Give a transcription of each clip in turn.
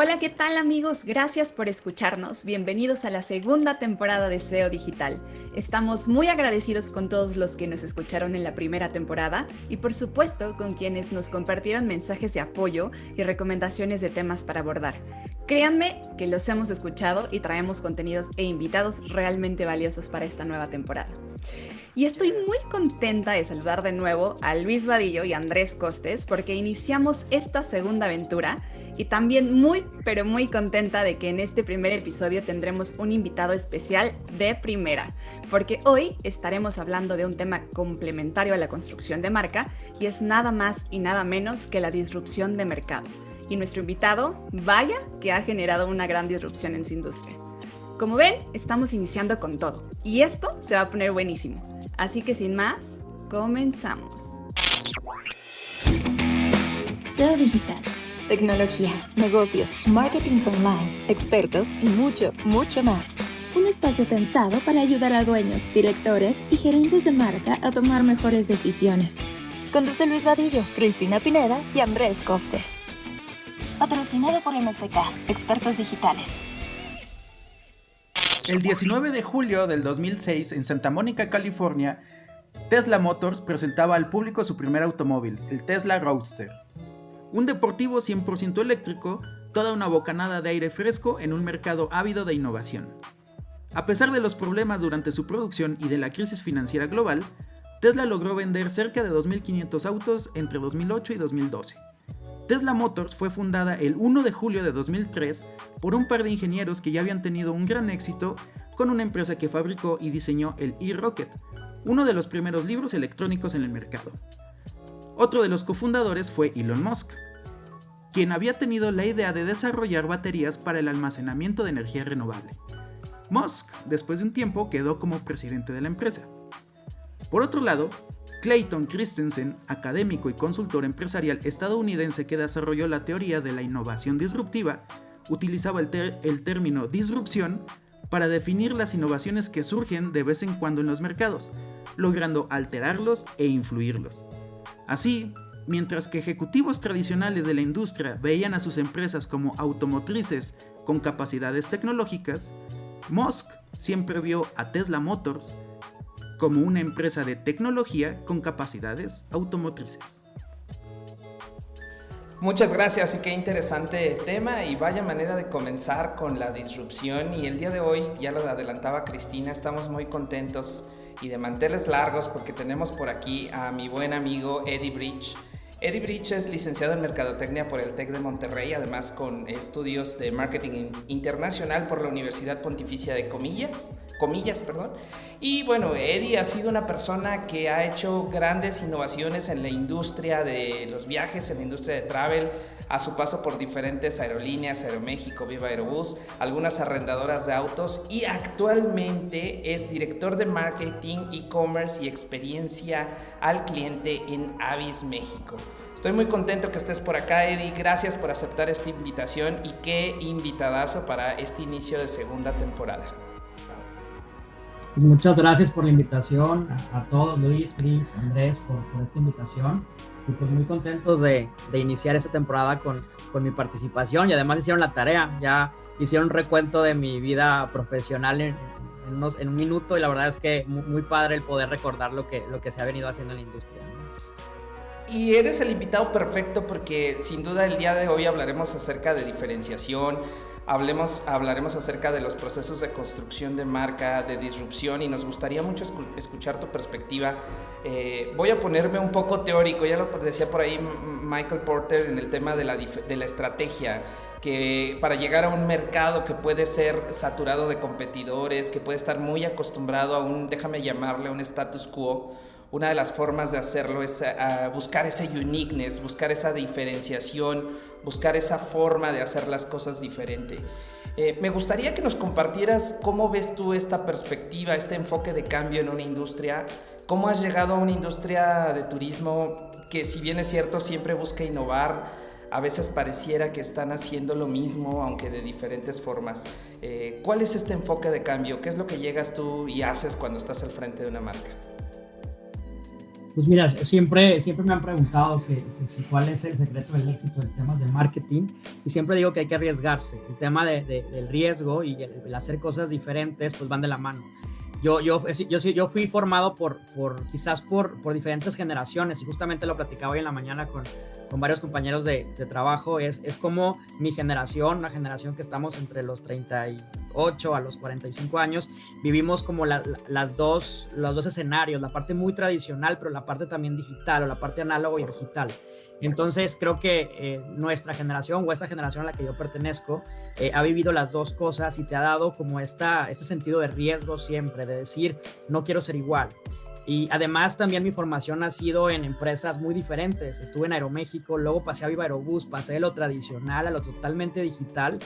Hola, ¿qué tal amigos? Gracias por escucharnos. Bienvenidos a la segunda temporada de SEO Digital. Estamos muy agradecidos con todos los que nos escucharon en la primera temporada y por supuesto con quienes nos compartieron mensajes de apoyo y recomendaciones de temas para abordar. Créanme que los hemos escuchado y traemos contenidos e invitados realmente valiosos para esta nueva temporada. Y estoy muy contenta de saludar de nuevo a Luis Vadillo y Andrés Costes porque iniciamos esta segunda aventura y también muy, pero muy contenta de que en este primer episodio tendremos un invitado especial de primera, porque hoy estaremos hablando de un tema complementario a la construcción de marca y es nada más y nada menos que la disrupción de mercado. Y nuestro invitado, vaya que ha generado una gran disrupción en su industria. Como ven, estamos iniciando con todo y esto se va a poner buenísimo. Así que sin más, comenzamos. SEO Digital, tecnología, negocios, marketing online, expertos y mucho, mucho más. Un espacio pensado para ayudar a dueños, directores y gerentes de marca a tomar mejores decisiones. Conduce Luis Vadillo, Cristina Pineda y Andrés Costes. Patrocinado por MSK, expertos digitales. El 19 de julio del 2006, en Santa Mónica, California, Tesla Motors presentaba al público su primer automóvil, el Tesla Roadster. Un deportivo 100% eléctrico, toda una bocanada de aire fresco en un mercado ávido de innovación. A pesar de los problemas durante su producción y de la crisis financiera global, Tesla logró vender cerca de 2.500 autos entre 2008 y 2012. Tesla Motors fue fundada el 1 de julio de 2003 por un par de ingenieros que ya habían tenido un gran éxito con una empresa que fabricó y diseñó el eRocket, uno de los primeros libros electrónicos en el mercado. Otro de los cofundadores fue Elon Musk, quien había tenido la idea de desarrollar baterías para el almacenamiento de energía renovable. Musk, después de un tiempo, quedó como presidente de la empresa. Por otro lado, Clayton Christensen, académico y consultor empresarial estadounidense que desarrolló la teoría de la innovación disruptiva, utilizaba el término disrupción para definir las innovaciones que surgen de vez en cuando en los mercados, logrando alterarlos e influirlos. Así, mientras que ejecutivos tradicionales de la industria veían a sus empresas como automotrices con capacidades tecnológicas, Musk siempre vio a Tesla Motors como una empresa de tecnología con capacidades automotrices. Muchas gracias y qué interesante tema y vaya manera de comenzar con la disrupción y el día de hoy, ya lo adelantaba Cristina, estamos muy contentos y de manteles largos porque tenemos por aquí a mi buen amigo Eddie Bridge. Eddie Bridge es licenciado en Mercadotecnia por el TEC de Monterrey, además con estudios de Marketing Internacional por la Universidad Pontificia de Comillas. Y bueno, Eddie ha sido una persona que ha hecho grandes innovaciones en la industria de los viajes, en la industria de travel, a su paso por diferentes aerolíneas, Aeroméxico, Viva Aerobús, algunas arrendadoras de autos y actualmente es director de Marketing, E-Commerce y Experiencia al Cliente en Avis México. Estoy muy contento que estés por acá, Eddie. Gracias por aceptar esta invitación y qué invitadazo para este inicio de segunda temporada. Muchas gracias por la invitación a todos, Luis, Cris, Andrés, por esta invitación. Y pues muy contentos de iniciar esta temporada con mi participación y además hicieron la tarea, ya hicieron un recuento de mi vida profesional en un minuto y la verdad es que muy padre el poder recordar lo que se ha venido haciendo en la industria, ¿no? Y eres el invitado perfecto porque sin duda el día de hoy hablaremos acerca de diferenciación, hablaremos acerca de los procesos de construcción de marca, de disrupción y nos gustaría mucho escuchar tu perspectiva. Voy a ponerme un poco teórico, ya lo decía por ahí Michael Porter en el tema de la estrategia, que para llegar a un mercado que puede ser saturado de competidores, que puede estar muy acostumbrado a déjame llamarle un status quo, una de las formas de hacerlo es buscar ese uniqueness, buscar esa diferenciación, buscar esa forma de hacer las cosas diferente. Me gustaría que nos compartieras cómo ves tú esta perspectiva, este enfoque de cambio en una industria, cómo has llegado a una industria de turismo que, si bien es cierto, siempre busca innovar, a veces pareciera que están haciendo lo mismo, aunque de diferentes formas. ¿Cuál es este enfoque de cambio? ¿Qué es lo que llegas tú y haces cuando estás al frente de una marca? Pues mira, siempre me han preguntado cuál es el secreto del éxito en temas de marketing, y siempre digo que hay que arriesgarse. El tema del riesgo y el hacer cosas diferentes pues van de la mano. Yo fui formado quizás por diferentes generaciones, y justamente lo platicaba hoy en la mañana con varios compañeros de trabajo. Es como mi generación, una generación que estamos entre los 38 a los 45 años, vivimos como los dos escenarios, la parte muy tradicional, pero la parte también digital, o la parte análogo y digital. Entonces creo que nuestra generación, o esta generación a la que yo pertenezco, ha vivido las dos cosas, y te ha dado como este sentido de riesgo siempre, de decir, no quiero ser igual. Y además también mi formación ha sido en empresas muy diferentes. Estuve en Aeroméxico, luego pasé a Viva Aerobús, pasé de lo tradicional a lo totalmente digital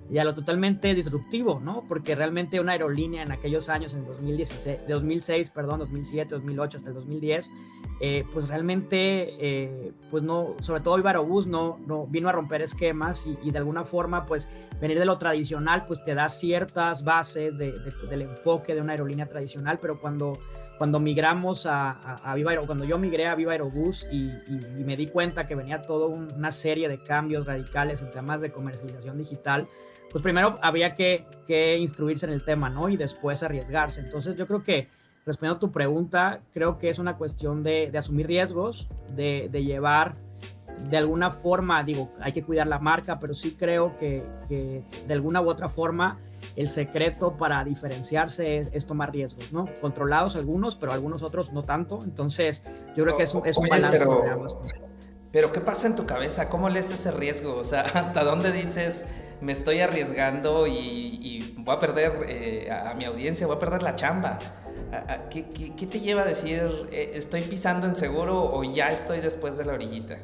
y a lo totalmente disruptivo, ¿no? Porque realmente una aerolínea en aquellos años, en 2007, 2008 hasta el 2010, pues realmente, pues no, sobre todo Viva Aerobús no vino a romper esquemas, y de alguna forma, pues venir de lo tradicional, pues te da ciertas bases del enfoque de una aerolínea tradicional, pero cuando migramos a Viva Aerobús, cuando yo migré a Viva Aerobús y me di cuenta que venía toda una serie de cambios radicales en temas de comercialización digital, pues primero había que instruirse en el tema, ¿no? Y después arriesgarse. Entonces yo creo que, respondiendo a tu pregunta, creo que es una cuestión de asumir riesgos, de llevar de alguna forma, digo, hay que cuidar la marca, pero sí creo que de alguna u otra forma el secreto para diferenciarse es tomar riesgos, ¿no? Controlados algunos, pero algunos otros no tanto. Entonces yo creo que es un balance de ambas cosas. Pero ¿qué pasa en tu cabeza? ¿Cómo lees ese riesgo? O sea, ¿hasta dónde dices, me estoy arriesgando y voy a perder a mi audiencia, voy a perder la chamba? ¿Qué te lleva a decir, estoy pisando en seguro o ya estoy después de la orillita?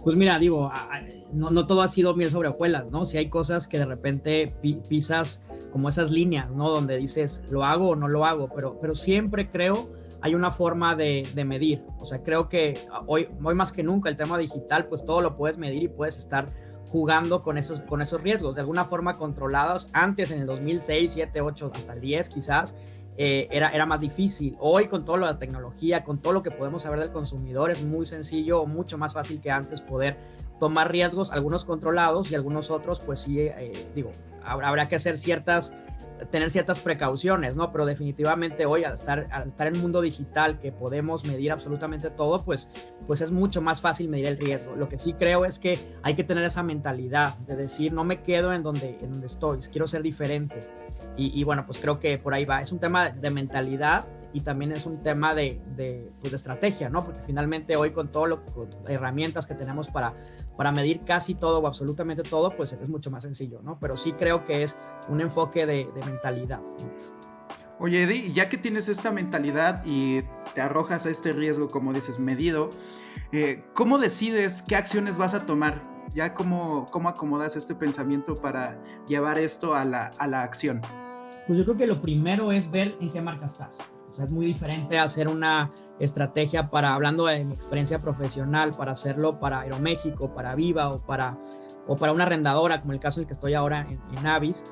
Pues mira, digo, no todo ha sido miel sobre hojuelas, ¿no? Si hay cosas que de repente pisas como esas líneas, ¿no? Donde dices, ¿lo hago o no lo hago? Pero siempre creo hay una forma de medir. O sea, creo que hoy más que nunca el tema digital, pues todo lo puedes medir y puedes estar jugando con esos riesgos de alguna forma controlados. Antes, en el 2006, 7, 8, hasta el 10 quizás, era más difícil. Hoy, con toda la tecnología, con todo lo que podemos saber del consumidor, es muy sencillo o mucho más fácil que antes poder tomar riesgos, algunos controlados y algunos otros, pues sí, digo, habrá que tener ciertas precauciones, ¿no? Pero definitivamente hoy, al estar en un mundo digital que podemos medir absolutamente todo, pues es mucho más fácil medir el riesgo. Lo que sí creo es que hay que tener esa mentalidad de decir, no me quedo en donde estoy, quiero ser diferente. Y bueno, pues creo que por ahí va. Es un tema de mentalidad, y también es un tema de estrategia, ¿no? Porque finalmente hoy, con con herramientas que tenemos para medir casi todo o absolutamente todo, pues es mucho más sencillo, ¿no? Pero sí creo que es un enfoque de mentalidad, ¿no? Oye, Eddie, ya que tienes esta mentalidad y te arrojas a este riesgo, como dices, medido, ¿cómo decides qué acciones vas a tomar? ¿Ya cómo acomodas este pensamiento para llevar esto a la acción? Pues yo creo que lo primero es ver en qué marca estás. O sea, es muy diferente hacer una estrategia hablando de mi experiencia profesional, para hacerlo para Aeroméxico, para Viva o para una arrendadora, como el caso en el que estoy ahora en Avis.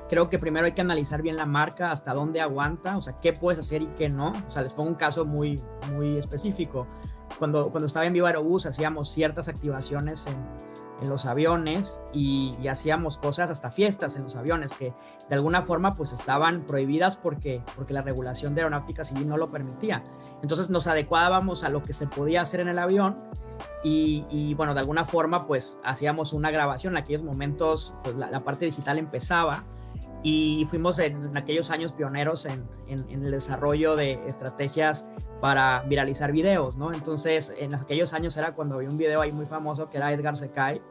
Creo que primero hay que analizar bien la marca, hasta dónde aguanta, o sea, qué puedes hacer y qué no. O sea, les pongo un caso muy, muy específico. Cuando estaba en Viva Aerobús, hacíamos ciertas activaciones en los aviones y hacíamos cosas, hasta fiestas en los aviones, que de alguna forma pues estaban prohibidas porque la regulación de aeronáutica civil no lo permitía. Entonces nos adecuábamos a lo que se podía hacer en el avión y bueno, de alguna forma pues hacíamos una grabación. En aquellos momentos pues la parte digital empezaba, y fuimos en aquellos años pioneros en el desarrollo de estrategias para viralizar videos, ¿no? Entonces, en aquellos años era cuando había un video ahí muy famoso que era Edgar se cae,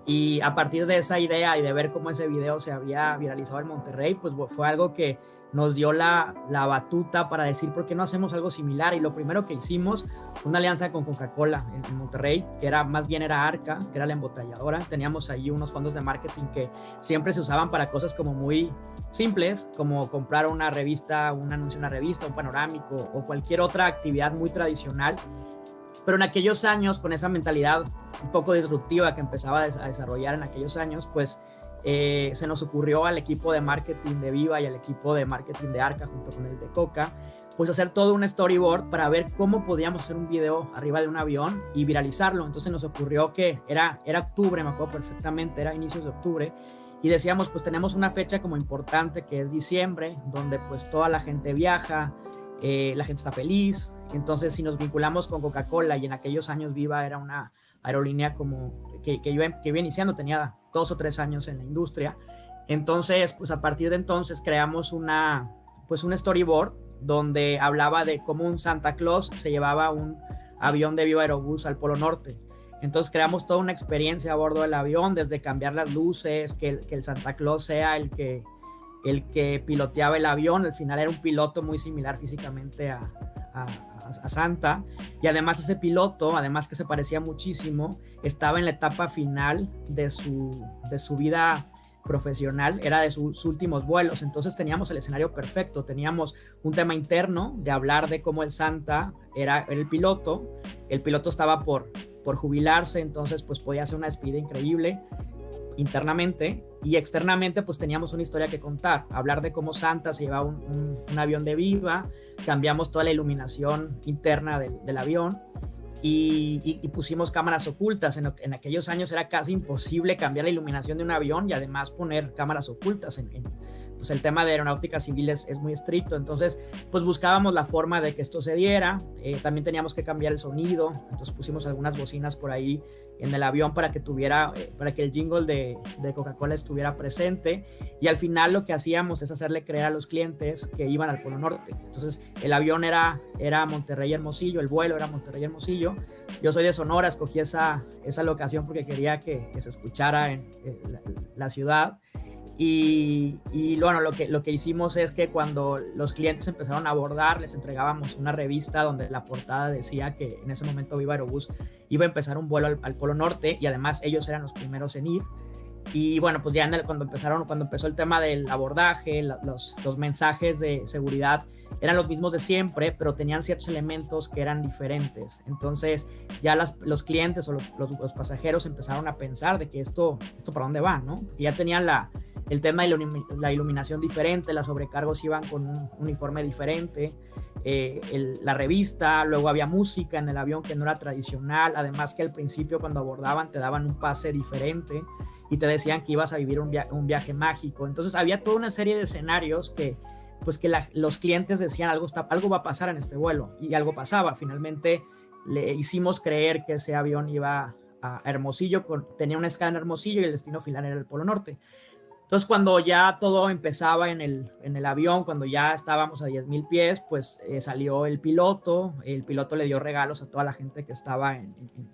y a partir de esa idea y de ver cómo ese video se había viralizado en Monterrey, pues fue algo que nos dio la batuta para decir, ¿por qué no hacemos algo similar? Y lo primero que hicimos fue una alianza con Coca-Cola en Monterrey, que era Arca, que era la embotelladora. Teníamos ahí unos fondos de marketing que siempre se usaban para cosas como muy simples, como comprar una revista, un anuncio en una revista, un panorámico o cualquier otra actividad muy tradicional. Pero en aquellos años, con esa mentalidad un poco disruptiva que empezaba a desarrollar en aquellos años, pues se nos ocurrió al equipo de marketing de Viva y al equipo de marketing de Arca, junto con el de Coca, pues hacer todo un storyboard para ver cómo podíamos hacer un video arriba de un avión y viralizarlo. Entonces nos ocurrió que era octubre, me acuerdo perfectamente, era inicios de octubre, y decíamos, pues tenemos una fecha como importante que es diciembre, donde pues toda la gente viaja, la gente está feliz. Entonces si nos vinculamos con Coca-Cola, y en aquellos años Viva era una aerolínea como que iba iniciando, tenía 2 o 3 años en la industria. Entonces pues a partir de entonces creamos un storyboard donde hablaba de cómo un Santa Claus se llevaba un avión de Viva Aerobús al Polo Norte. Entonces creamos toda una experiencia a bordo del avión, desde cambiar las luces, que el Santa Claus sea el que piloteaba el avión. Al final era un piloto muy similar físicamente a Santa, y además ese piloto, además que se parecía muchísimo, estaba en la etapa final de su vida profesional, era de sus últimos vuelos. Entonces teníamos el escenario perfecto, teníamos un tema interno de hablar de cómo el Santa era el piloto estaba por jubilarse, entonces pues podía hacer una despedida increíble internamente, y externamente pues teníamos una historia que contar, hablar de cómo Santa se llevaba un avión de Viva, cambiamos toda la iluminación interna del avión, y pusimos cámaras ocultas. En aquellos años era casi imposible cambiar la iluminación de un avión y además poner cámaras ocultas. Pues el tema de aeronáutica civil es muy estricto, entonces pues buscábamos la forma de que esto se diera. También teníamos que cambiar el sonido, entonces pusimos algunas bocinas por ahí en el avión para que el jingle de Coca-Cola estuviera presente, y al final lo que hacíamos es hacerle creer a los clientes que iban al Polo Norte. Entonces el avión era Monterrey-Hermosillo, el vuelo era Monterrey-Hermosillo. Yo soy de Sonora, escogí esa locación porque quería que se escuchara en la ciudad. Y bueno, lo que hicimos es que cuando los clientes empezaron a abordar, les entregábamos una revista donde la portada decía que en ese momento Viva Aerobús iba a empezar un vuelo al Polo Norte, y además ellos eran los primeros en ir. Y bueno, pues ya cuando empezó el tema del abordaje, los mensajes de seguridad eran los mismos de siempre, pero tenían ciertos elementos que eran diferentes. Entonces ya los clientes o los pasajeros empezaron a pensar de que esto para dónde va, ¿no? Porque ya tenían el tema de la iluminación diferente, las sobrecargos iban con un uniforme diferente, la revista, luego había música en el avión que no era tradicional, además que al principio cuando abordaban te daban un pase diferente y te decían que ibas a vivir un viaje mágico. Entonces había toda una serie de escenarios que los clientes decían algo va a pasar en este vuelo, y algo pasaba. Finalmente le hicimos creer que ese avión iba a Hermosillo, tenía una escala en Hermosillo y el destino final era el Polo Norte. Entonces cuando ya todo empezaba en el avión, cuando ya estábamos a 10,000 pies, pues salió el piloto le dio regalos a toda la gente que estaba en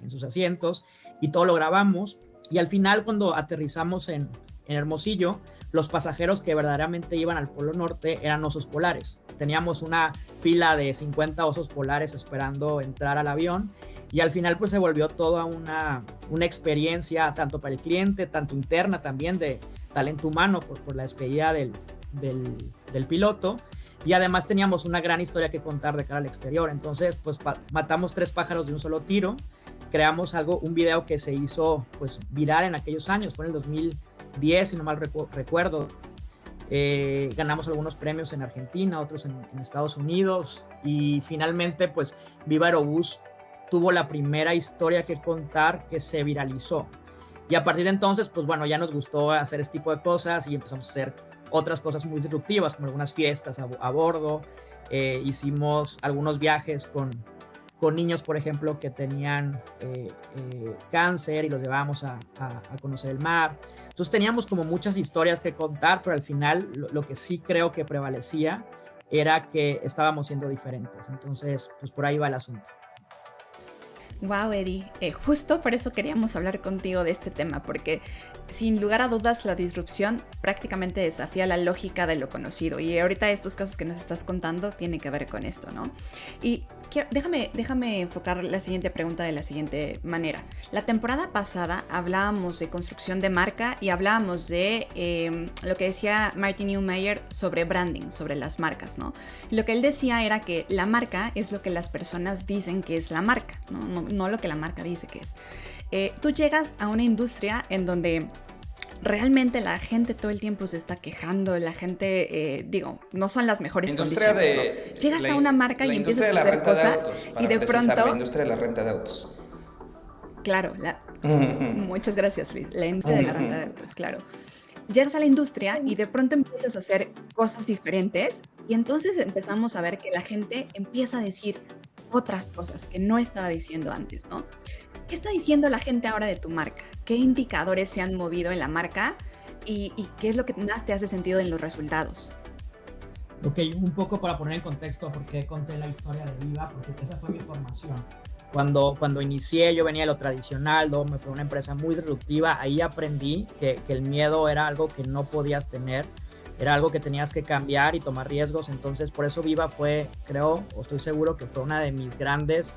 sus asientos, y todo lo grabamos. Y al final, cuando aterrizamos en Hermosillo, los pasajeros que verdaderamente iban al Polo Norte eran osos polares. Teníamos una fila de 50 osos polares esperando entrar al avión, y al final pues se volvió toda una experiencia tanto para el cliente, tanto interna también de talento humano por la despedida del piloto, y además teníamos una gran historia que contar de cara al exterior. Entonces pues matamos 3 pájaros de un solo tiro, creamos un video que se hizo pues viral en aquellos años, fue en el 2010 si no mal recuerdo. Ganamos algunos premios en Argentina, otros en Estados Unidos, y finalmente pues Viva Aerobús tuvo la primera historia que contar que se viralizó, y a partir de entonces pues bueno, ya nos gustó hacer este tipo de cosas y empezamos a hacer otras cosas muy disruptivas, como algunas fiestas a bordo. Hicimos algunos viajes con niños, por ejemplo, que tenían cáncer, y los llevábamos a conocer el mar. Entonces teníamos como muchas historias que contar, pero al final lo que sí creo que prevalecía era que estábamos siendo diferentes. Entonces pues por ahí va el asunto. Wow, Eddie, justo por eso queríamos hablar contigo de este tema, porque sin lugar a dudas la disrupción prácticamente desafía la lógica de lo conocido, y ahorita estos casos que nos estás contando tienen que ver con esto, ¿no? Y déjame enfocar la siguiente pregunta de la siguiente manera. La temporada pasada hablábamos de construcción de marca y hablábamos de lo que decía Martin Neumeyer sobre branding, sobre las marcas, ¿no? Lo que él decía era que la marca es lo que las personas dicen que es la marca, no lo que la marca dice que es. Tú llegas a una industria en donde realmente la gente todo el tiempo se está quejando, la gente, no son las mejores Industria condiciones, ¿no? Llegas a una marca y empiezas a hacer cosas y de pronto... La industria de la renta de autos. Claro, muchas gracias, Luis. La industria de la renta de autos, claro. Llegas a la industria y de pronto empiezas a hacer cosas diferentes y entonces empezamos a ver que la gente empieza a decir otras cosas que no estaba diciendo antes, ¿no? ¿Qué está diciendo la gente ahora de tu marca? ¿Qué indicadores se han movido en la marca y qué es lo que más te hace sentido en los resultados? Ok, un poco para poner en contexto por qué conté la historia de Viva, porque esa fue mi formación. Cuando inicié, yo venía de lo tradicional, luego me fue una empresa muy disruptiva. Ahí aprendí que el miedo era algo que no podías tener, era algo que tenías que cambiar y tomar riesgos. Entonces, por eso Viva fue, creo, o estoy seguro que fue una de mis grandes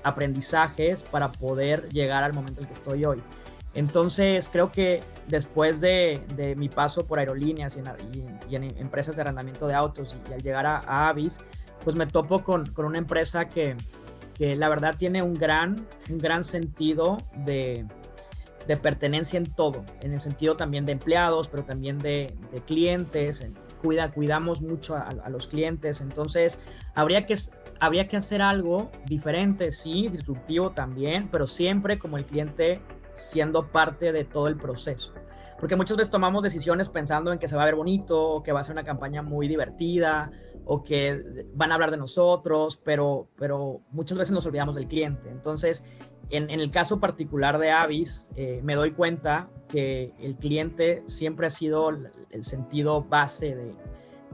aprendizajes para poder llegar al momento en que estoy hoy. Entonces, creo que después de mi paso por aerolíneas y en empresas de arrendamiento de autos y al llegar a Avis, pues me topo con una empresa que la verdad tiene un gran sentido de pertenencia en todo, en el sentido también de empleados, pero también de clientes. Cuidamos mucho a los clientes. Entonces habría que hacer algo diferente, sí, disruptivo también, pero siempre como el cliente siendo parte de todo el proceso. Porque muchas veces tomamos decisiones pensando en que se va a ver bonito, o que va a ser una campaña muy divertida, o que van a hablar de nosotros, pero muchas veces nos olvidamos del cliente. Entonces, en el caso particular de Avis, me doy cuenta que el cliente siempre ha sido el sentido base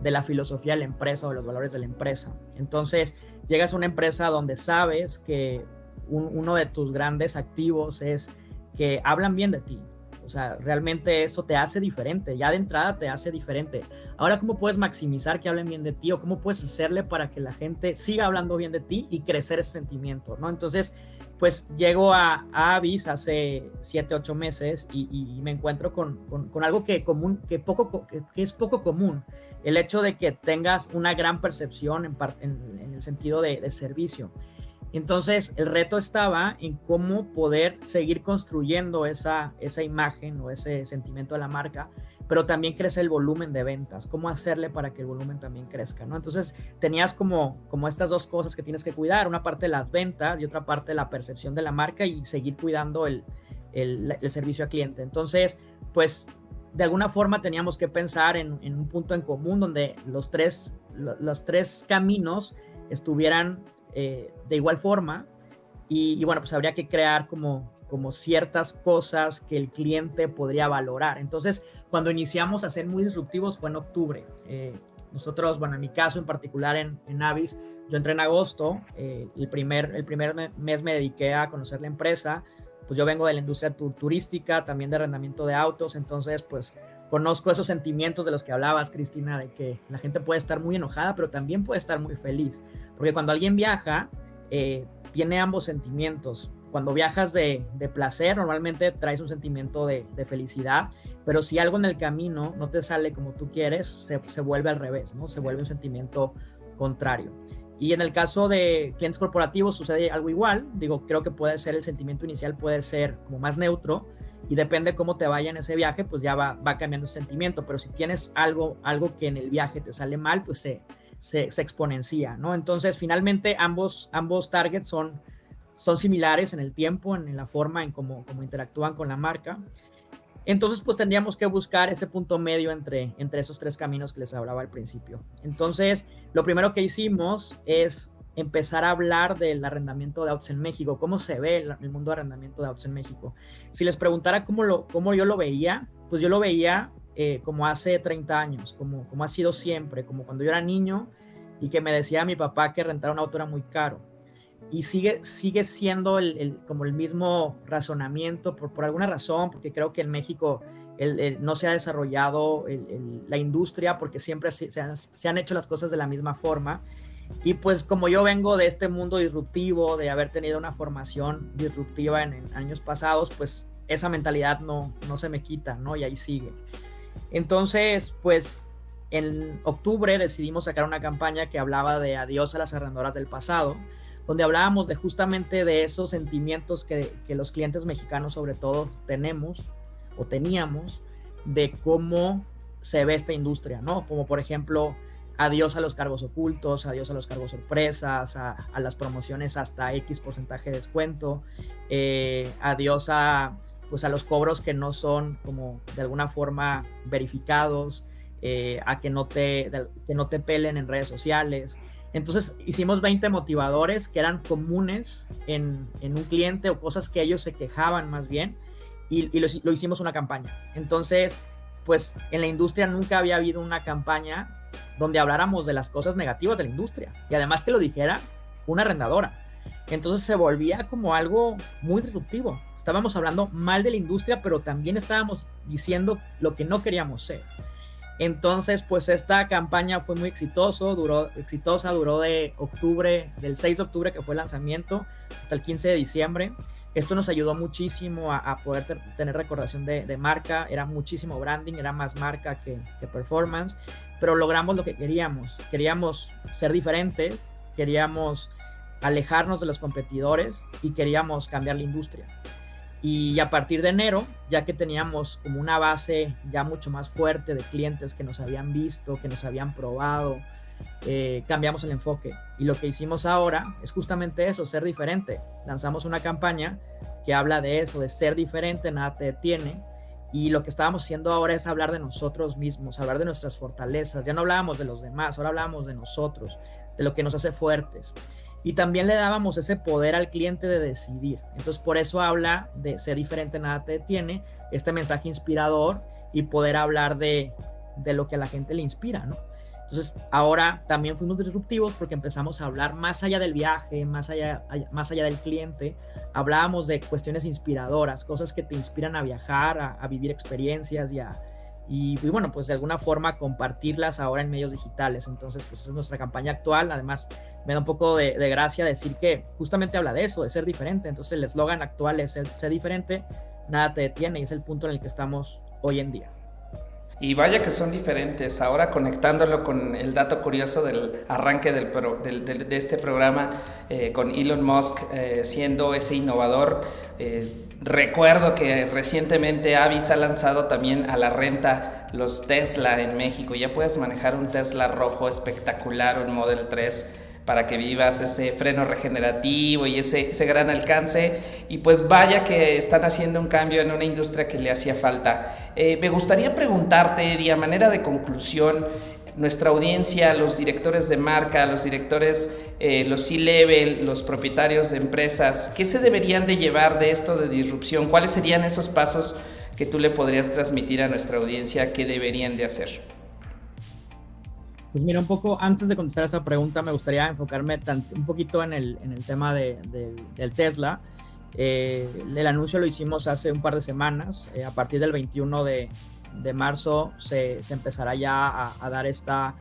de la filosofía de la empresa o de los valores de la empresa. Entonces, llegas a una empresa donde sabes que uno de tus grandes activos es que hablan bien de ti. O sea, realmente eso te hace diferente, ya de entrada te hace diferente. Ahora, ¿cómo puedes maximizar que hablen bien de ti o cómo puedes hacerle para que la gente siga hablando bien de ti y crecer ese sentimiento, ¿no? Entonces, pues llego a Avis hace 7, 8 meses y me encuentro con algo que es poco común. El hecho de que tengas una gran percepción en el sentido de servicio. Entonces, el reto estaba en cómo poder seguir construyendo esa imagen o ese sentimiento de la marca, pero también crece el volumen de ventas. ¿Cómo hacerle para que el volumen también crezca, ¿no? Entonces, tenías como estas dos cosas que tienes que cuidar, una parte de las ventas y otra parte de la percepción de la marca y seguir cuidando el servicio al cliente. Entonces, pues, de alguna forma teníamos que pensar en un punto en común donde los tres caminos estuvieran de igual forma y bueno, pues habría que crear como ciertas cosas que el cliente podría valorar. Entonces, cuando iniciamos a ser muy disruptivos fue en octubre. Nosotros, bueno, en mi caso en particular en Avis, yo entré en agosto, el primer mes me dediqué a conocer la empresa. Pues yo vengo de la industria turística, también de arrendamiento de autos, entonces pues conozco esos sentimientos de los que hablabas, Cristina, de que la gente puede estar muy enojada, pero también puede estar muy feliz, porque cuando alguien viaja, tiene ambos sentimientos. Cuando viajas de placer, normalmente traes un sentimiento de felicidad, pero si algo en el camino no te sale como tú quieres, se vuelve al revés, ¿no? Se vuelve un sentimiento contrario. Y en el caso de clientes corporativos sucede algo igual. Digo, creo que puede ser el sentimiento inicial, puede ser como más neutro y depende cómo te vaya en ese viaje, pues ya va cambiando ese sentimiento. Pero si tienes algo que en el viaje te sale mal, pues se exponencia, ¿no? Entonces, finalmente, ambos targets son similares en el tiempo, en la forma en cómo interactúan con la marca. Entonces, pues tendríamos que buscar ese punto medio entre esos tres caminos que les hablaba al principio. Entonces, lo primero que hicimos es empezar a hablar del arrendamiento de autos en México, cómo se ve el mundo de arrendamiento de autos en México. Si les preguntara cómo yo lo veía, pues yo lo veía como hace 30 años, como ha sido siempre, como cuando yo era niño y que me decía mi papá que rentar un auto era muy caro. Y sigue siendo como el mismo razonamiento por alguna razón, porque creo que en México no se ha desarrollado la industria porque siempre se han hecho las cosas de la misma forma. Y pues como yo vengo de este mundo disruptivo, de haber tenido una formación disruptiva en años pasados, pues esa mentalidad no se me quita, ¿no? Y ahí sigue. Entonces, pues en octubre decidimos sacar una campaña que hablaba de adiós a las arrendadoras del pasado, donde hablábamos justamente de esos sentimientos que los clientes mexicanos sobre todo tenemos o teníamos de cómo se ve esta industria, ¿no? Como por ejemplo, adiós a los cargos ocultos, adiós a los cargos sorpresas, a las promociones hasta X porcentaje de descuento, adiós a, pues a los cobros que no son como de alguna forma verificados, a que no te pelen en redes sociales. Entonces hicimos 20 motivadores que eran comunes en un cliente o cosas que ellos se quejaban más bien, y lo hicimos una campaña. Entonces, pues en la industria nunca había habido una campaña donde habláramos de las cosas negativas de la industria, y además que lo dijera una arrendadora. Entonces se volvía como algo muy disruptivo. Estábamos hablando mal de la industria, pero también estábamos diciendo lo que no queríamos ser. Entonces, pues esta campaña fue muy exitosa, duró del 6 de octubre que fue el lanzamiento hasta el 15 de diciembre. Esto nos ayudó muchísimo a poder tener recordación de marca, era muchísimo branding, era más marca que performance, pero logramos lo que queríamos. Queríamos ser diferentes, queríamos alejarnos de los competidores y queríamos cambiar la industria. Y a partir de enero, ya que teníamos como una base ya mucho más fuerte de clientes que nos habían visto, que nos habían probado, cambiamos el enfoque. Y lo que hicimos ahora es justamente eso, ser diferente. Lanzamos una campaña que habla de eso, de ser diferente, nada te detiene. Y lo que estábamos haciendo ahora es hablar de nosotros mismos, hablar de nuestras fortalezas. Ya no hablábamos de los demás, ahora hablábamos de nosotros, de lo que nos hace fuertes. Y también le dábamos ese poder al cliente de decidir. Entonces, por eso habla de ser diferente, nada te detiene, este mensaje inspirador y poder hablar de lo que a la gente le inspira, ¿no? Entonces, ahora también fuimos disruptivos porque empezamos a hablar más allá del viaje, más allá del cliente. Hablábamos de cuestiones inspiradoras, cosas que te inspiran a viajar, a vivir experiencias y bueno, pues de alguna forma compartirlas ahora en medios digitales. Entonces, pues esa es nuestra campaña actual. Además, me da un poco de gracia decir que justamente habla de eso, de ser diferente. Entonces, el eslogan actual es ser diferente, nada te detiene, y es el punto en el que estamos hoy en día. Y vaya que son diferentes. Ahora conectándolo con el dato curioso del arranque de este programa, con Elon Musk siendo ese innovador. Recuerdo que recientemente Avis ha lanzado también a la renta los Tesla en México. Ya puedes manejar un Tesla rojo espectacular, un Model 3, para que vivas ese freno regenerativo y ese gran alcance. Y pues vaya que están haciendo un cambio en una industria que le hacía falta. Me gustaría preguntarte, Eddie, a manera de conclusión, nuestra audiencia, los directores de marca, los directores, los C-level, los propietarios de empresas, ¿qué se deberían de llevar de esto de disrupción? ¿Cuáles serían esos pasos que tú le podrías transmitir a nuestra audiencia que deberían de hacer? Pues mira, un poco antes de contestar esa pregunta, me gustaría enfocarme un poquito en el tema del Tesla. El anuncio lo hicimos hace un par de semanas. A partir del 21 de marzo se empezará ya a dar esta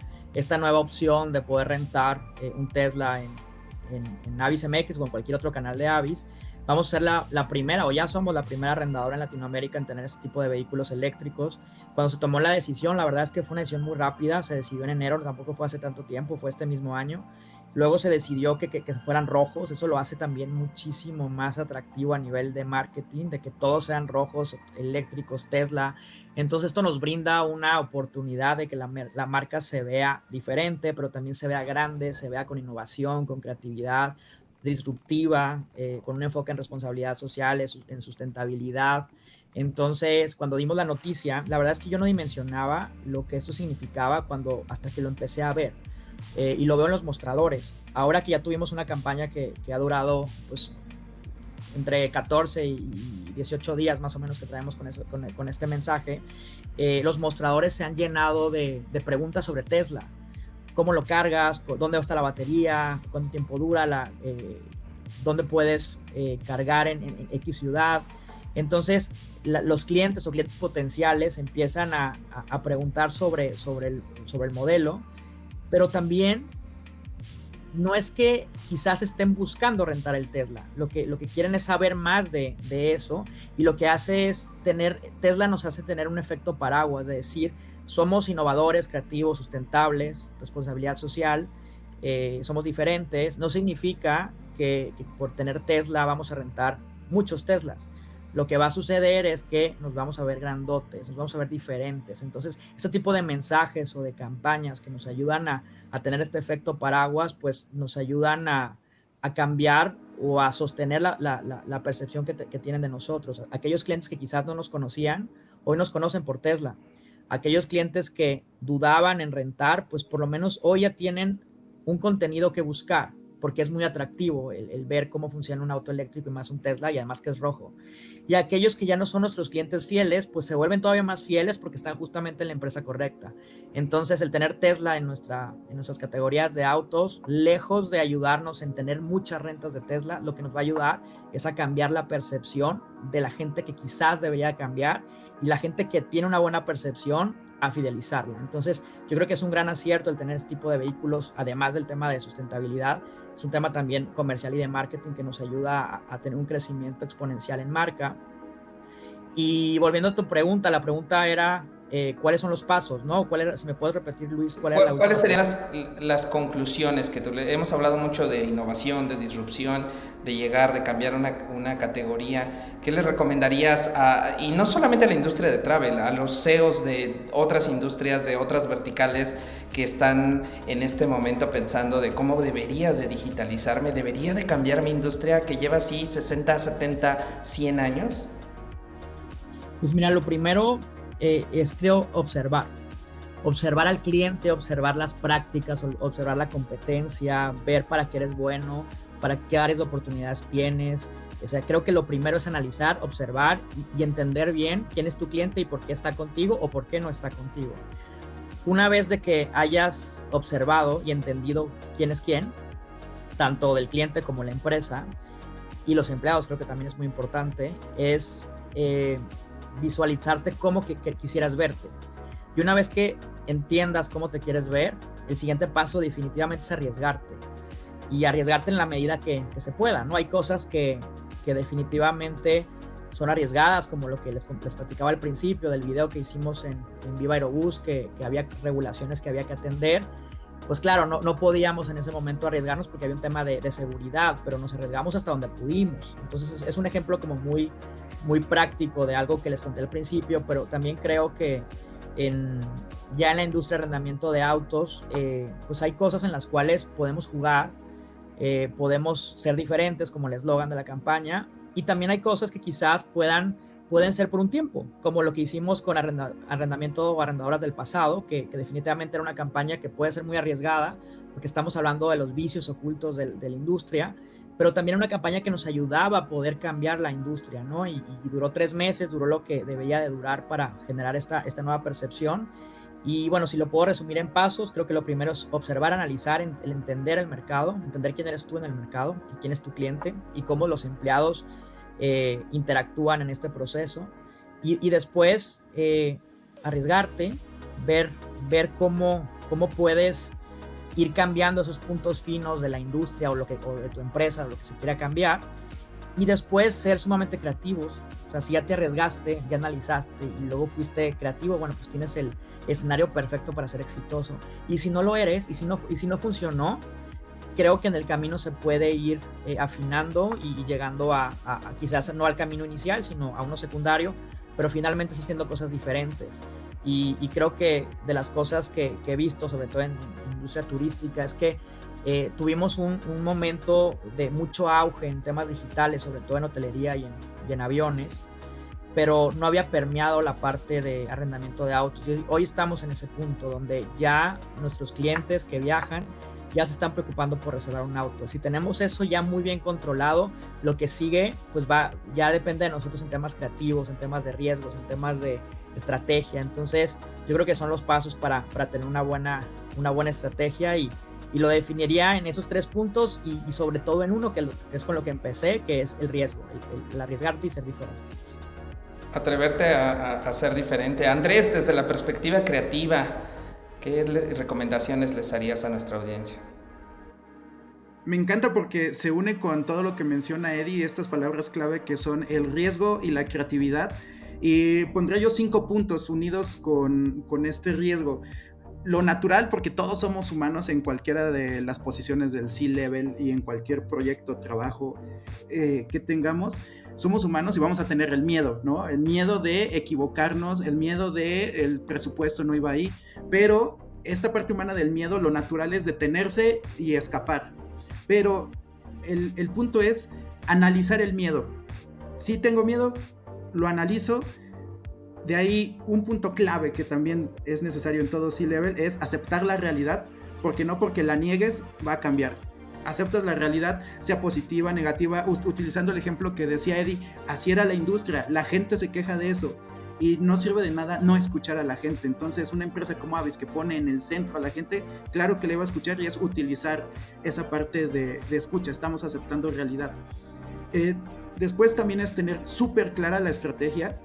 nueva opción de poder rentar un Tesla en Avis MX o en cualquier otro canal de Avis. Vamos a ser la primera, o ya somos la primera arrendadora en Latinoamérica en tener este tipo de vehículos eléctricos. Cuando se tomó la decisión, la verdad es que fue una decisión muy rápida, se decidió en enero, tampoco fue hace tanto tiempo, fue este mismo año. Luego se decidió que fueran rojos, eso lo hace también muchísimo más atractivo a nivel de marketing, de que todos sean rojos, eléctricos, Tesla. Entonces esto nos brinda una oportunidad de que la marca se vea diferente, pero también se vea grande, se vea con innovación, con creatividad, disruptiva, con un enfoque en responsabilidad social, en sustentabilidad. Entonces, cuando dimos la noticia, la verdad es que yo no dimensionaba lo que esto significaba hasta que lo empecé a ver. Y lo veo en los mostradores. Ahora que ya tuvimos una campaña que ha durado pues entre 14 y 18 días más o menos que traemos con este mensaje, los mostradores se han llenado de preguntas sobre Tesla. ¿Cómo lo cargas? ¿Dónde va a estar la batería? ¿Cuánto tiempo dura? ¿Dónde puedes cargar en X ciudad? Entonces, los clientes o clientes potenciales empiezan a preguntar sobre el modelo, pero también no es que quizás estén buscando rentar el Tesla. Lo que quieren es saber más de eso, y lo que hace es Tesla nos hace tener un efecto paraguas, de decir, somos innovadores, creativos, sustentables, responsabilidad social, somos diferentes. No significa que por tener Tesla vamos a rentar muchos Teslas. lo que va a suceder es que nos vamos a ver grandotes, nos vamos a ver diferentes. Entonces, este tipo de mensajes o de campañas que nos ayudan a tener este efecto paraguas, pues nos ayudan a cambiar o a sostener la percepción que tienen de nosotros. Aquellos clientes que quizás no nos conocían, hoy nos conocen por Tesla. Aquellos clientes que dudaban en rentar, pues por lo menos hoy ya tienen un contenido que buscar, porque es muy atractivo el ver cómo funciona un auto eléctrico y más un Tesla, y además que es rojo. Y aquellos que ya no son nuestros clientes fieles, pues se vuelven todavía más fieles porque están justamente en la empresa correcta. Entonces, el tener Tesla en nuestras categorías de autos, lejos de ayudarnos en tener muchas rentas de Tesla, lo que nos va a ayudar es a cambiar la percepción de la gente que quizás debería cambiar, y la gente que tiene una buena percepción a fidelizarla. Entonces, yo creo que es un gran acierto el tener este tipo de vehículos, además del tema de sustentabilidad. Es un tema también comercial y de marketing que nos ayuda a tener un crecimiento exponencial en marca. Y volviendo a tu pregunta, la pregunta era ¿cuáles son los pasos? ¿No? Si me puedes repetir, Luis, ¿Cuáles serían las conclusiones que hemos hablado mucho de innovación, de disrupción, de llegar, de cambiar una categoría? ¿Qué les recomendarías y no solamente a la industria de travel, a los CEOs de otras industrias, de otras verticales que están en este momento pensando de cómo debería de digitalizarme, debería de cambiar mi industria que lleva así 60, 70, 100 años? Pues mira, lo primero es, creo, observar al cliente, observar las prácticas, observar la competencia, ver para qué eres bueno, para qué áreas de oportunidades tienes. O sea, creo que lo primero es analizar, observar y entender bien quién es tu cliente y por qué está contigo o por qué no está contigo. Una vez de que hayas observado y entendido quién es quién, tanto del cliente como la empresa y los empleados, creo que también es muy importante, es visualizarte cómo que quisieras verte. Y una vez que entiendas cómo te quieres ver, el siguiente paso definitivamente es arriesgarte. Y arriesgarte en la medida que se pueda, ¿no? Hay cosas que definitivamente son arriesgadas, como lo que les platicaba al principio del video que hicimos en Viva Aerobús, que había regulaciones que había que atender. Pues claro, no podíamos en ese momento arriesgarnos porque había un tema de seguridad, pero nos arriesgamos hasta donde pudimos. Entonces es un ejemplo como muy, muy práctico de algo que les conté al principio, pero también creo que ya en la industria de arrendamiento de autos, pues hay cosas en las cuales podemos jugar, podemos ser diferentes, como el eslogan de la campaña, y también hay cosas que quizás pueden ser por un tiempo, como lo que hicimos con arrendamiento o arrendadoras del pasado, que definitivamente era una campaña que puede ser muy arriesgada, porque estamos hablando de los vicios ocultos de la industria, pero también una campaña que nos ayudaba a poder cambiar la industria, ¿no? Y duró 3 meses, duró lo que debería de durar para generar esta nueva percepción. Y bueno, si lo puedo resumir en pasos, creo que lo primero es observar, analizar, entender el mercado, entender quién eres tú en el mercado, y quién es tu cliente y cómo los empleados interactúan en este proceso. Y después arriesgarte, ver cómo puedes ir cambiando esos puntos finos de la industria o de tu empresa, lo que se quiera cambiar, y después ser sumamente creativos. O sea, si ya te arriesgaste, ya analizaste y luego fuiste creativo, bueno, pues tienes el escenario perfecto para ser exitoso. Y si no lo eres, y si no funcionó, creo que en el camino se puede ir afinando y llegando a quizás no al camino inicial, sino a uno secundario, pero finalmente sí haciendo cosas diferentes. Y creo que de las cosas que he visto, sobre todo en industria turística, es que tuvimos un momento de mucho auge en temas digitales, sobre todo en hotelería y en aviones, pero no había permeado la parte de arrendamiento de autos. Y hoy estamos en ese punto donde ya nuestros clientes que viajan ya se están preocupando por reservar un auto. Si tenemos eso ya muy bien controlado, lo que sigue pues ya depende de nosotros en temas creativos, en temas de riesgos, en temas de estrategia. Entonces yo creo que son los pasos para tener una buena estrategia, y lo definiría en esos 3 puntos y sobre todo en uno que es con lo que empecé, que es el riesgo, el arriesgarte y ser diferente. Atreverte a ser diferente. Andrés, desde la perspectiva creativa, ¿qué recomendaciones les harías a nuestra audiencia? Me encanta porque se une con todo lo que menciona Eddie, estas palabras clave que son el riesgo y la creatividad, y pondría yo 5 puntos unidos con este riesgo. Lo natural, porque todos somos humanos en cualquiera de las posiciones del C-Level y en cualquier proyecto, trabajo que tengamos. somos humanos y vamos a tener el miedo, ¿no? El miedo de equivocarnos, el miedo de el presupuesto no iba ahí, pero esta parte humana del miedo, lo natural es detenerse y escapar. Pero el punto es analizar el miedo. Si tengo miedo, lo analizo. De ahí un punto clave que también es necesario en todo C-Level es aceptar la realidad, porque no porque la niegues va a cambiar. Aceptas la realidad, sea positiva, negativa, utilizando el ejemplo que decía Eddie, así era la industria, la gente se queja de eso y no sirve de nada no escuchar a la gente. Entonces una empresa como Avis que pone en el centro a la gente, claro que le va a escuchar y es utilizar esa parte de escucha, estamos aceptando realidad. Después también es tener súper clara la estrategia.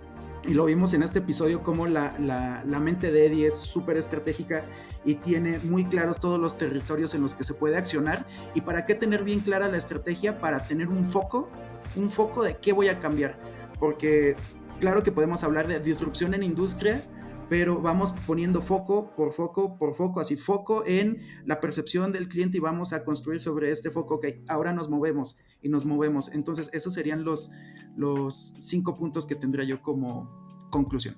Y lo vimos en este episodio como la mente de Eddie es súper estratégica y tiene muy claros todos los territorios en los que se puede accionar. ¿Y para qué tener bien clara la estrategia? Para tener un foco de qué voy a cambiar. Porque claro que podemos hablar de disrupción en industria, pero vamos poniendo foco por foco, así foco en la percepción del cliente y vamos a construir sobre este foco. Ok, ahora nos movemos. Entonces esos serían los 5 puntos que tendría yo como conclusión.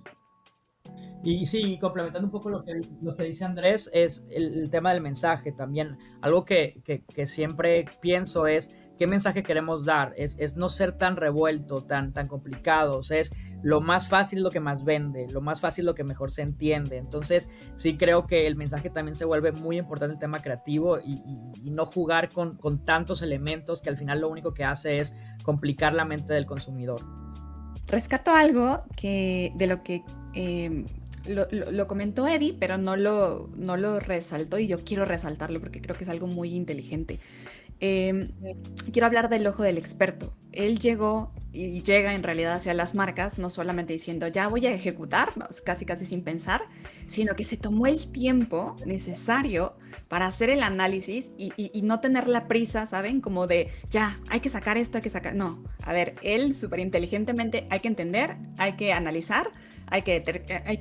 Y sí, complementando un poco lo que dice Andrés, es el tema del mensaje también. Algo que siempre pienso es qué mensaje queremos dar. Es no ser tan revuelto, tan complicados. Es lo más fácil lo que más vende, lo más fácil lo que mejor se entiende. Entonces sí creo que el mensaje también se vuelve muy importante en el tema creativo y no jugar con tantos elementos que al final lo único que hace es complicar la mente del consumidor. Rescato algo de lo que lo comentó Eddie, pero no lo resaltó y yo quiero resaltarlo porque creo que es algo muy inteligente. Quiero hablar del ojo del experto. Él llegó y llega en realidad hacia las marcas, no solamente diciendo ya voy a ejecutar, no, casi sin pensar, sino que se tomó el tiempo necesario para hacer el análisis y no tener la prisa, ¿saben? Como de ya, hay que sacar esto, hay que sacar. No, a ver, él súper inteligentemente hay que entender, hay que analizar, hay que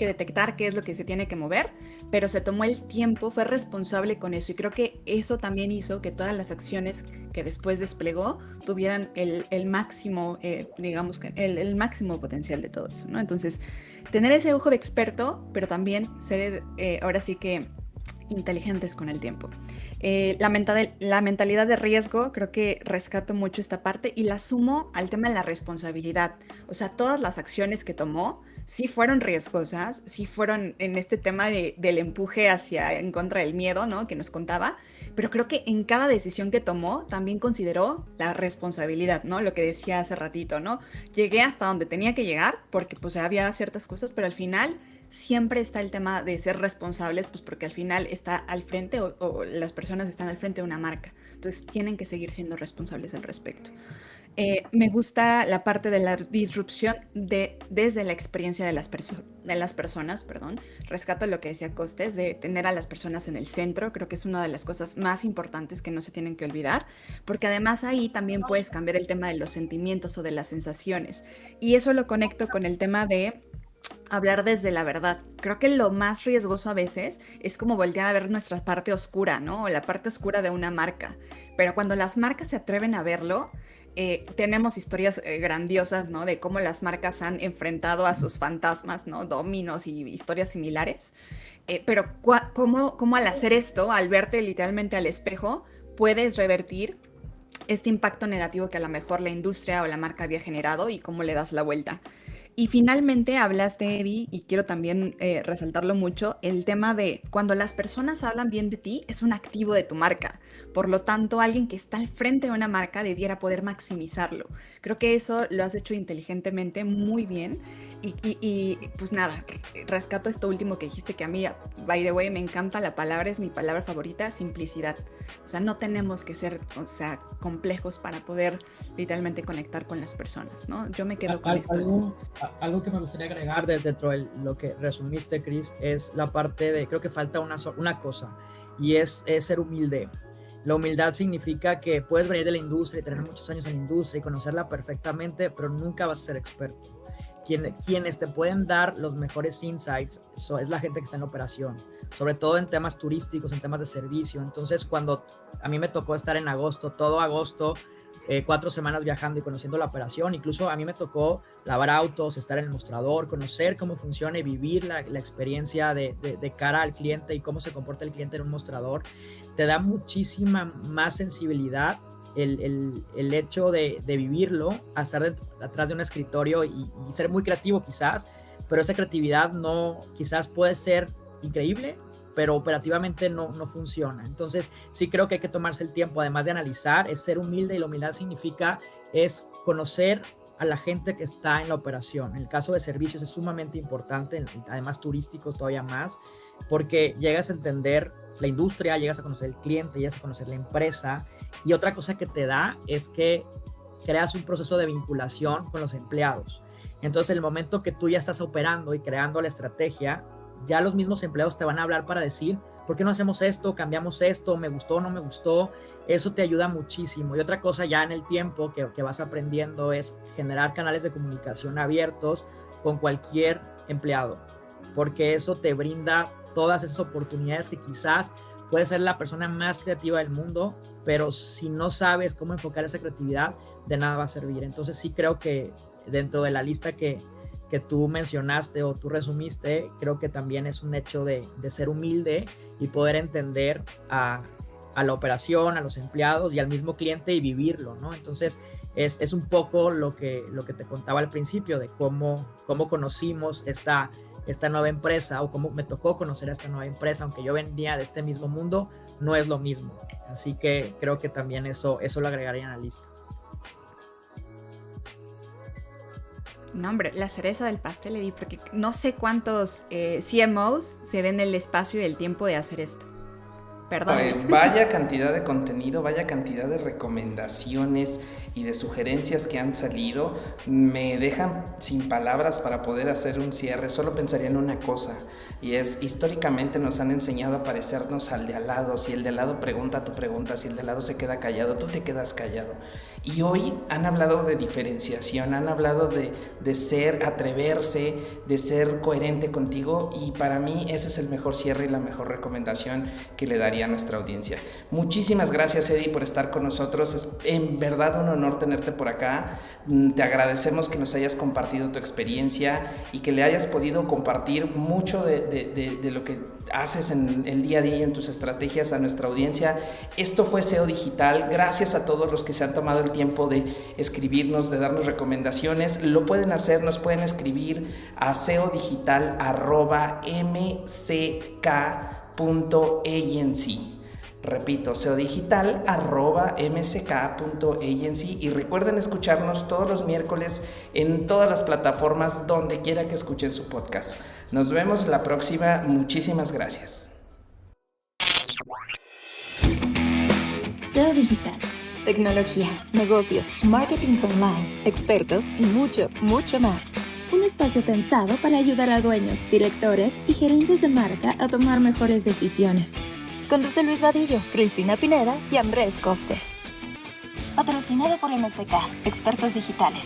detectar qué es lo que se tiene que mover, pero se tomó el tiempo, fue responsable con eso y creo que eso también hizo que todas las acciones que después desplegó tuvieran el máximo, digamos, el máximo potencial de todo eso, ¿no? Entonces, tener ese ojo de experto, pero también ser, ahora sí que inteligentes con el tiempo. La mentalidad de riesgo, creo que rescato mucho esta parte y la sumo al tema de la responsabilidad. O sea, todas las acciones que tomó sí fueron riesgosas, sí fueron en este tema del empuje en contra del miedo, ¿no? Que nos contaba, pero creo que en cada decisión que tomó también consideró la responsabilidad, ¿no? Lo que decía hace ratito, ¿no? Llegué hasta donde tenía que llegar porque pues había ciertas cosas, pero al final siempre está el tema de ser responsables, pues porque al final está al frente o las personas están al frente de una marca. Entonces tienen que seguir siendo responsables al respecto. Me gusta la parte de la disrupción desde la experiencia de las personas. Rescato lo que decía Costes, de tener a las personas en el centro. Creo que es una de las cosas más importantes que no se tienen que olvidar, porque además ahí también puedes cambiar el tema de los sentimientos o de las sensaciones. Y eso lo conecto con el tema de hablar desde la verdad. Creo que lo más riesgoso a veces es como voltear a ver nuestra parte oscura, ¿no? O la parte oscura de una marca. Pero cuando las marcas se atreven a verlo, tenemos historias grandiosas, ¿no? De cómo las marcas han enfrentado a sus fantasmas, ¿no? Dominos y historias similares. Pero cómo al hacer esto, al verte literalmente al espejo, puedes revertir este impacto negativo que a lo mejor la industria o la marca había generado y cómo le das la vuelta. Y finalmente hablaste, Eddie, y quiero también resaltarlo mucho, el tema de cuando las personas hablan bien de ti, es un activo de tu marca. Por lo tanto, alguien que está al frente de una marca debiera poder maximizarlo. Creo que eso lo has hecho inteligentemente, muy bien. Y pues nada, rescato esto último que dijiste, que a mí, by the way, me encanta la palabra, es mi palabra favorita, simplicidad. O sea, no tenemos que ser, complejos para poder literalmente conectar con las personas, ¿no? Yo me quedo con esto. Algo que me gustaría agregar dentro de lo que resumiste, Chris, es la parte de, creo que falta una cosa, y es ser humilde. La humildad significa que puedes venir de la industria y tener muchos años en la industria y conocerla perfectamente, pero nunca vas a ser experto. Quienes te pueden dar los mejores insights es la gente que está en la operación, sobre todo en temas turísticos, en temas de servicio. Entonces, cuando a mí me tocó estar en agosto, todo agosto, 4 semanas viajando y conociendo la operación. Incluso a mí me tocó lavar autos, estar en el mostrador, conocer cómo funciona y vivir la experiencia de cara al cliente y cómo se comporta el cliente en un mostrador. Te da muchísima más sensibilidad el hecho de vivirlo, a estar atrás de un escritorio y ser muy creativo quizás, pero esa creatividad no, quizás puede ser increíble, pero operativamente no funciona. Entonces sí creo que hay que tomarse el tiempo, además de analizar, es ser humilde, y la humildad significa es conocer a la gente que está en la operación. En el caso de servicios es sumamente importante, además turísticos todavía más, porque llegas a entender la industria, llegas a conocer el cliente, llegas a conocer la empresa, y otra cosa que te da es que creas un proceso de vinculación con los empleados. Entonces, el momento que tú ya estás operando y creando la estrategia, ya los mismos empleados te van a hablar para decir, ¿por qué no hacemos esto? ¿Cambiamos esto? ¿Me gustó o no me gustó? Eso te ayuda muchísimo. Y otra cosa ya en el tiempo que vas aprendiendo es generar canales de comunicación abiertos con cualquier empleado, porque eso te brinda todas esas oportunidades que quizás puede ser la persona más creativa del mundo, pero si no sabes cómo enfocar esa creatividad, de nada va a servir. Entonces sí creo que dentro de la lista que tú mencionaste o tú resumiste, creo que también es un hecho de ser humilde y poder entender a la operación, a los empleados y al mismo cliente y vivirlo, ¿no? Entonces es un poco lo que te contaba al principio de cómo conocimos esta nueva empresa, o cómo me tocó conocer a esta nueva empresa, aunque yo venía de este mismo mundo, no es lo mismo. Así que creo que también eso lo agregaría en la lista. No, hombre, la cereza del pastel, Eddie, porque no sé cuántos CMOs se den el espacio y el tiempo de hacer esto. Perdón. Pues vaya cantidad de contenido, vaya cantidad de recomendaciones y de sugerencias que han salido. Me dejan sin palabras para poder hacer un cierre. Solo pensaría en una cosa, y es, históricamente nos han enseñado a parecernos al de al lado. Si el de al lado pregunta, tú preguntas. Si el de al lado se queda callado, tú te quedas callado. Y hoy han hablado de diferenciación, han hablado de ser, atreverse, de ser coherente contigo, y para mí ese es el mejor cierre y la mejor recomendación que le daría a nuestra audiencia. Muchísimas gracias, Eddie, por estar con nosotros. Es en verdad un honor tenerte por acá. Te agradecemos que nos hayas compartido tu experiencia y que le hayas podido compartir mucho de lo que haces en el día a día, en tus estrategias, a nuestra audiencia. Esto fue SEO Digital. Gracias a todos los que se han tomado el tiempo de escribirnos, de darnos recomendaciones. Lo pueden hacer, nos pueden escribir a seodigital@mck.agency. Repito, seodigital@mck.agency, y recuerden escucharnos todos los miércoles en todas las plataformas donde quiera que escuchen su podcast. Nos vemos la próxima. Muchísimas gracias. SEO Digital. Tecnología, negocios, marketing online, expertos y mucho, mucho más. Un espacio pensado para ayudar a dueños, directores y gerentes de marca a tomar mejores decisiones. Conduce Luis Vadillo, Cristina Pineda y Andrés Costes. Patrocinado por MSK, Expertos Digitales.